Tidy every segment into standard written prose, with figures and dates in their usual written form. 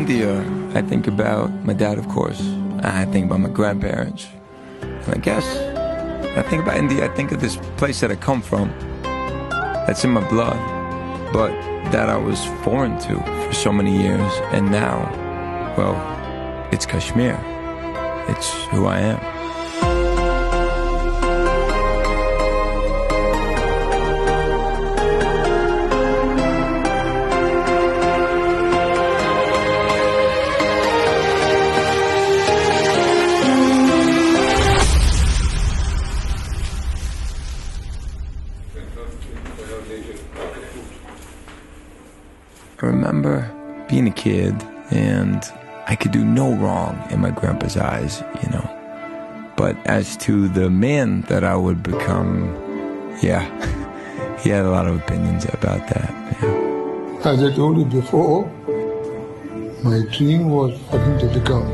India, I think about my dad, of course. I think about my grandparents. And I guess when I think about India, I think of this place that I come from, that's in my blood, but that I was foreign to for so many years. And now, well, it's Kashmir. It's who I am. I remember being a kid, and I could do no wrong in my grandpa's eyes, you know. But as to the man that I would become, yeah, he had a lot of opinions about that. Yeah. As I told you before, my dream was for him to become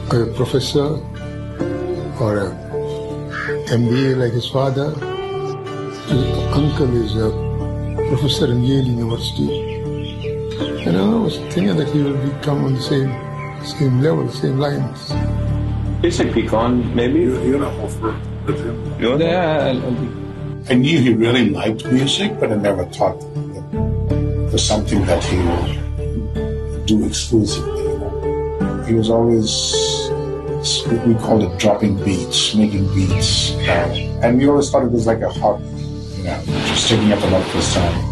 a professor or a MBA like his father. His uncle is a professor in Yale University. And I was thinking that he will become on the same level, same lines. It's a pecan, maybe. You're not offer with him? You want that? I knew he really liked music, but I never thought that it was something that he would do exclusively. You know? He was always, we called it dropping beats, making beats. And we always thought it was like a hobby, you know, just taking up a lot of his time.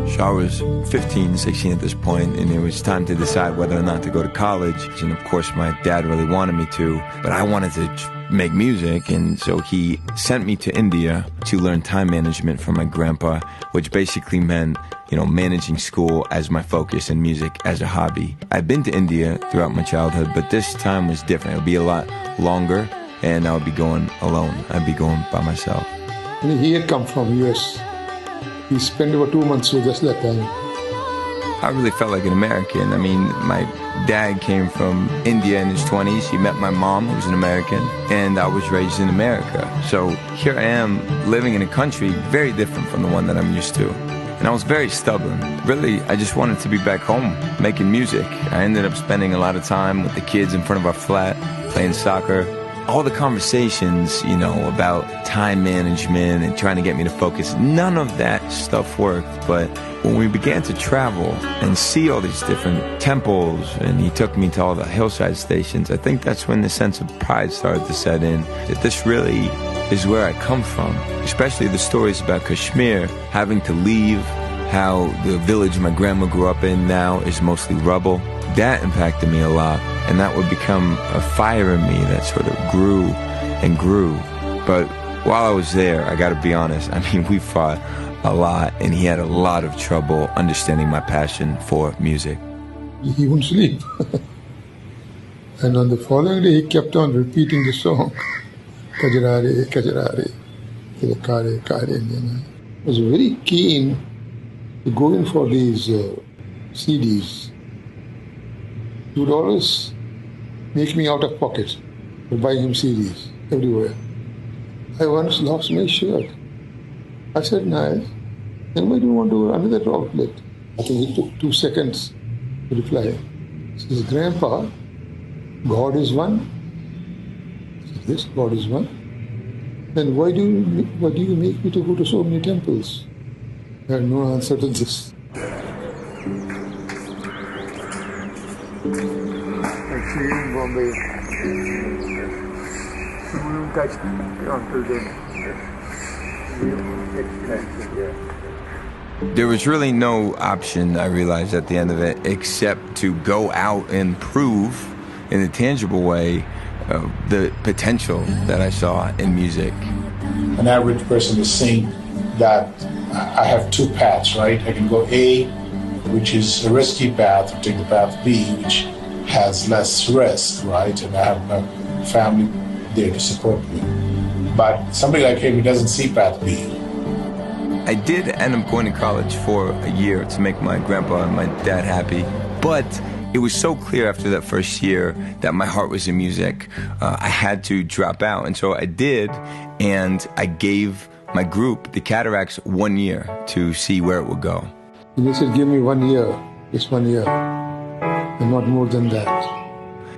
So I was 15, 16 at this point, and it was time to decide whether or not to go to college. And of course, my dad really wanted me to, but I wanted to make music. And so he sent me to India to learn time management from my grandpa, which basically meant, you know, managing school as my focus and music as a hobby. I'd been to India throughout my childhood, but this time was different. It would be a lot longer, and I would be going alone. I'd be going by myself. And he had come from US. He spent about 2 months with us that time. I really felt like an American. I mean, my dad came from India in his 20s. He met my mom, who was an American, and I was raised in America. So here I am living in a country very different from the one that I'm used to. And I was very stubborn. Really, I just wanted to be back home making music. I ended up spending a lot of time with the kids in front of our flat, playing soccer. All the conversations, you know, about time management and trying to get me to focus, none of that stuff worked. But when we began to travel and see all these different temples, and he took me to all the hillside stations, I think that's when the sense of pride started to set in, that this really is where I come from. Especially the stories about Kashmir, having to leave, how the village my grandma grew up in now is mostly rubble. That impacted me a lot, and that would become a fire in me that sort of grew and grew. But while I was there, I gotta be honest, I mean, we fought a lot, and he had a lot of trouble understanding my passion for music. He wouldn't sleep. And on the following day, he kept on repeating the song. Kajrare, Kajrare, Kare, Kare. I was very keen to go in for these CDs. He would always make me out of pocket for buying him CDs everywhere. I once lost my shirt. I said, nice. Then why do you want to another outlet? I think it took 2 seconds to reply. He says, Grandpa, God is one. I said, yes, God is one. Then why do you make me to go to so many temples? I had no answer to this. Actually, in Bombay, she wouldn't touch me until then. There was really no option, I realized at the end of it, except to go out and prove in a tangible way the potential that I saw in music. An average person is saying that I have 2 paths, right? I can go A, which is a risky path, or take the path B, which has less risk, right? And I have my family there to support me. But somebody like him, he doesn't see path B. I did end up going to college for a year to make my grandpa and my dad happy, but it was so clear after that first year that my heart was in music. I had to drop out, and so I did, and I gave my group, the Cataracts, 1 year to see where it would go. And they said, give me 1 year. Just 1 year, and not more than that.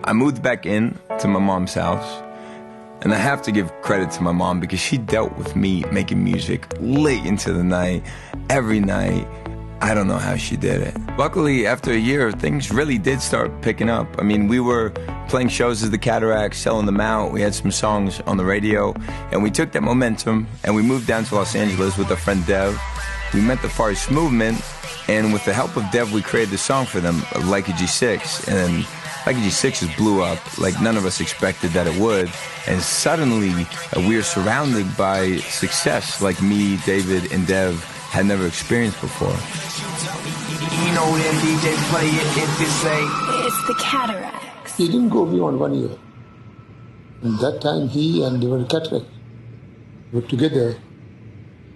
I moved back in to my mom's house, and I have to give credit to my mom because she dealt with me making music late into the night, every night. I don't know how she did it. Luckily, after a year, things really did start picking up. I mean, we were playing shows as the Cataracts, selling them out. We had some songs on the radio, and we took that momentum, and we moved down to Los Angeles with our friend Dev. We met the Far East Movement, and with the help of Dev, we created this song for them, Like a G6, and Like a G6 just blew up like none of us expected that it would, and suddenly we are surrounded by success like me, David, and Dev had never experienced before. You know when DJ play it, if it say It's the Cataracts. He didn't go beyond 1 year. And that time he and they were Cataracts were together.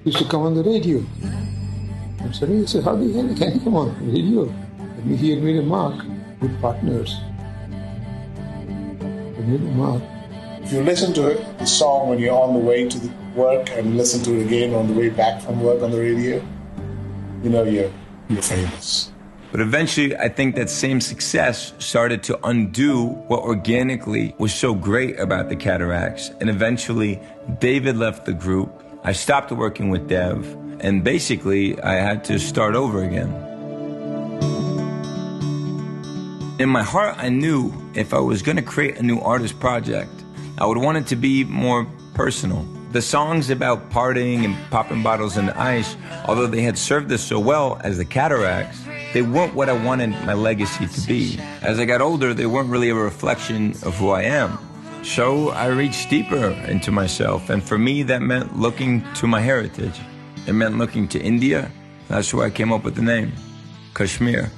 He used to come on the radio. And so he said, how the hell can he come on the radio? And he had made a mark with partners. He made a mark. If you listen to the song when you're on the way to the work and listen to it again on the way back from work on the radio, you know you're famous. But eventually, I think that same success started to undo what organically was so great about the Cataracts. And eventually, David left the group. I stopped working with Dev. And basically, I had to start over again. In my heart, I knew if I was going to create a new artist project, I would want it to be more personal. The songs about partying and popping bottles in the ice, although they had served us so well as the Cataracts, they weren't what I wanted my legacy to be. As I got older, they weren't really a reflection of who I am. So I reached deeper into myself, and for me, that meant looking to my heritage. It meant looking to India. That's where I came up with the name, Kashmir.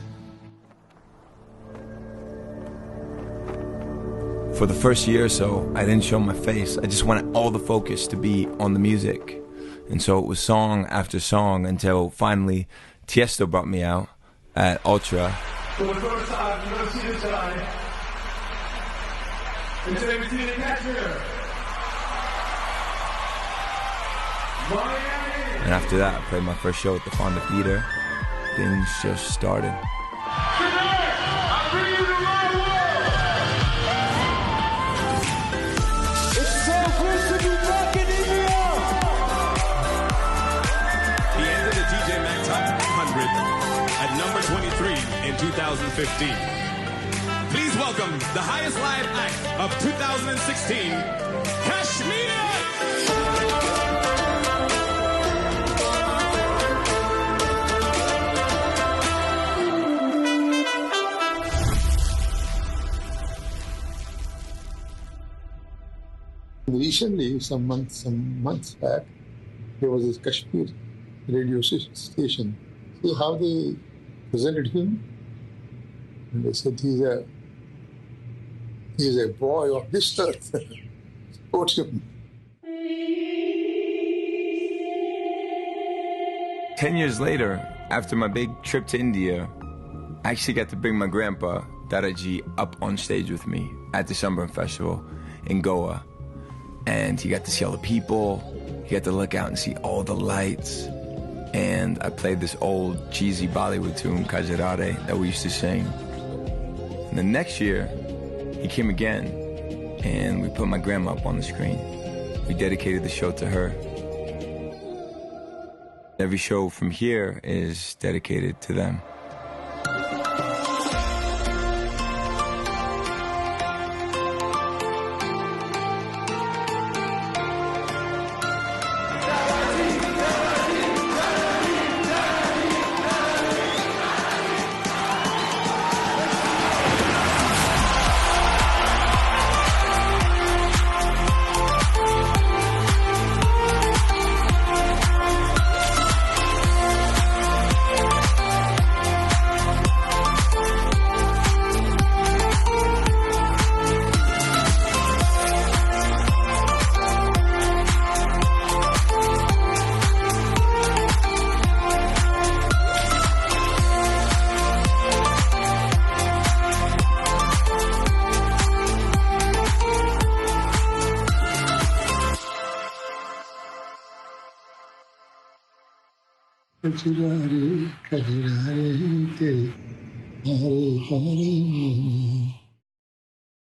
For the first year or so, I didn't show my face. I just wanted all the focus to be on the music. And so it was song after song until finally Tiesto brought me out at Ultra. For the first time, you're going to see this tonight. And today we see the Kashmir. And after that, I played my first show at the Fonda Theater. Things just started. At number 23 in 2015. Please welcome the highest live act of 2016, Kashmir! Recently, some months back, there was this Kashmir radio station. See how they presented him? And they said he's a boy of this earth. Support him. 10 years later, after my big trip to India, I actually got to bring my grandpa, Dadaji, up on stage with me at the Sunburn Festival in Goa. And he got to see all the people, he got to look out and see all the lights. And I played this old cheesy Bollywood tune, Kajarare, that we used to sing. And the next year, he came again, and we put my grandma up on the screen. We dedicated the show to her. Every show from here is dedicated to them. Kajirare, kajirare, tere Hare Hare.